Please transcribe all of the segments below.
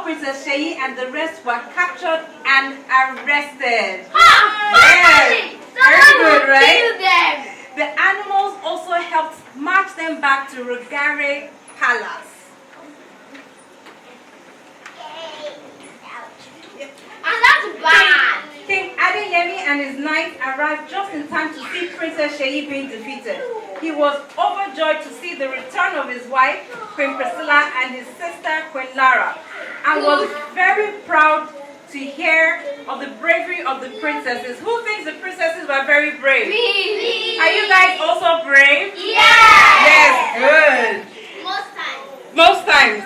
Princess Sheyi and the rest were captured and arrested. Yes, very good, right? The animals also helped march them back to Rugare Palace. And that's bad. King Adeyemi and his knights arrived just in time to see Princess Sheyi being defeated. He was overjoyed to see the return of his wife, Queen Priscilla, and his sister, Queen Lara, and was very proud to hear of the bravery of the princesses. Who thinks the princesses were very brave? Me. Are you guys also brave? Yeah. Yes, good. Most times. Most times.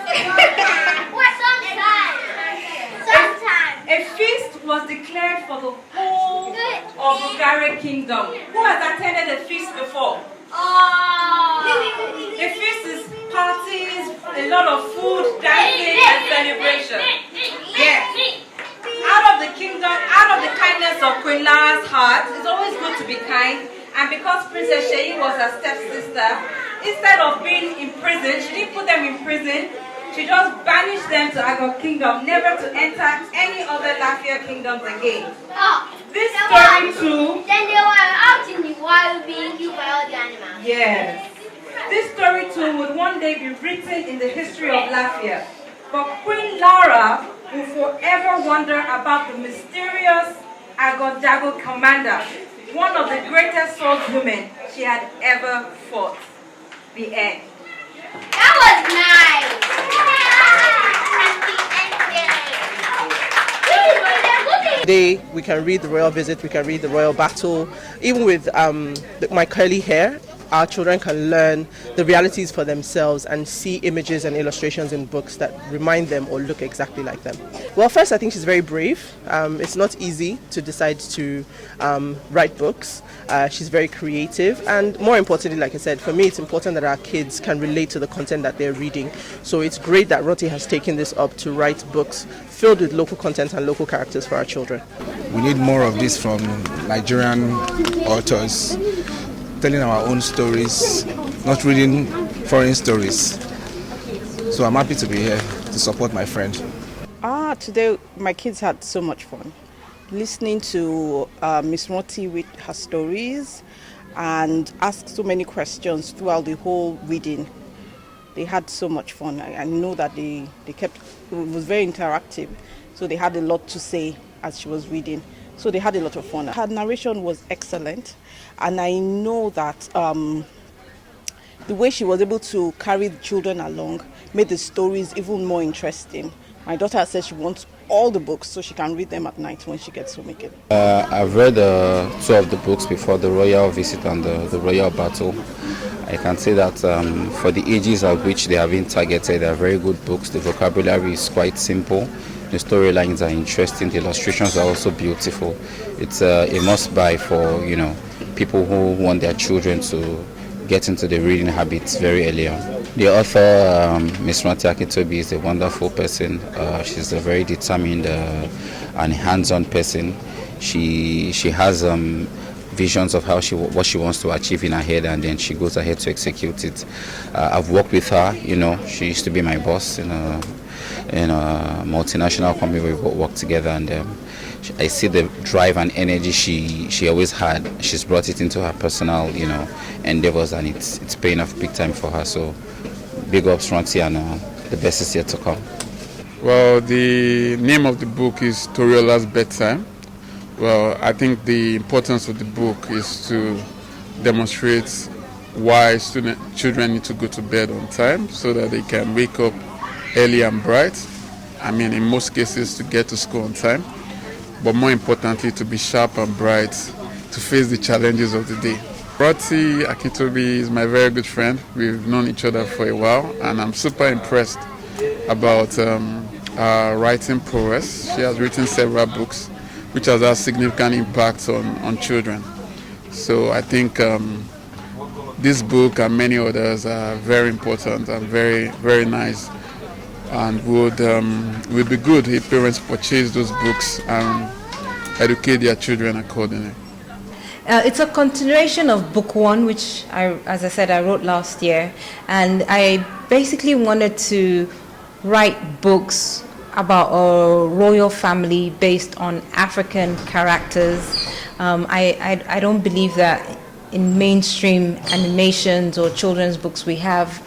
Sometimes. A feast was declared for the whole of Rugare Kingdom. Who has attended a feast before? A feast is parties, a lot of food, dancing, and celebration. Yes. Out of the kingdom, out of the kindness of Queen Lara's heart, it's always good to be kind. And because Princess Sheyi was her stepsister, instead of being imprisoned, she didn't put them in prison. She just banished them to Agog Kingdom, never to enter any other Lafia kingdoms again. This story too. Then they were out in the wild being killed by all the animals. Yes. This story too would one day be written in the history of Lafia. But Queen Lara will forever wonder about the mysterious Agog commander, one of the greatest swordswomen she had ever fought. The end. That was nice. Today we can read the royal visit, we can read the royal battle. Even with my curly hair, our children can learn the realities for themselves and see images and illustrations in books that remind them or look exactly like them. Well, first, I think she's very brave. It's not easy to decide to write books. She's very creative, and more importantly, like I said, for me it's important that our kids can relate to the content that they're reading. So it's great that Ranti has taken this up to write books filled with local content and local characters for our children. We need more of this from Nigerian authors, telling our own stories, not reading foreign stories. So I'm happy to be here to support my friend. Today my kids had so much fun listening to Miss Ranti read her stories and ask so many questions throughout the whole reading. They had so much fun. I know that they kept, it was very interactive, so they had a lot to say as she was reading. So they had a lot of fun. Her narration was excellent, and I know that the way she was able to carry the children along made the stories even more interesting. My daughter says she wants all the books so she can read them at night when she gets home again. I've read 2 of the books before, the Royal Visit and the Royal Battle. I can say that for the ages at which they have been targeted, they are very good books. The vocabulary is quite simple. The storylines are interesting. The illustrations are also beautiful. It's a must-buy for people who want their children to get into the reading habits very early on. The author, Miss Ranti Akintobi, is a wonderful person. She's a very determined and hands-on person. She has visions of what she wants to achieve in her head, and then she goes ahead to execute it. I've worked with her. She used to be my boss in a multinational company. We worked together, and I see the drive and energy she always had. She's brought it into her personal endeavors, and it's paying off big time for her. So big ups, Ranti, and the best is yet to come. Well, the name of the book is Toriola's Bedtime. Well, I think the importance of the book is to demonstrate why children need to go to bed on time so that they can wake up early and bright. I mean, in most cases, to get to school on time, but more importantly, to be sharp and bright to face the challenges of the day. Ranti Akintobi is my very good friend. We've known each other for a while, and I'm super impressed about her writing prowess. She has written several books, which has had significant impact on children. So I think this book and many others are very important and very, very nice, and would be good if parents purchase those books and educate their children accordingly. It's a continuation of book 1, which as I said, I wrote last year, and I basically wanted to write books about a royal family based on African characters. I don't believe that in mainstream animations or children's books we have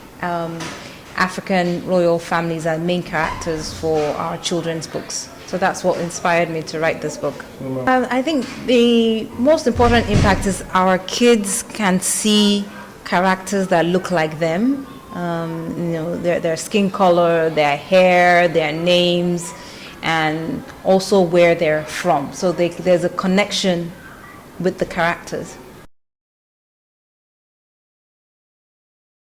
African royal families as main characters for our children's books. So that's what inspired me to write this book. I think the most important impact is our kids can see characters that look like them. Their skin color, their hair, their names, and also where they're from. So there's a connection with the characters.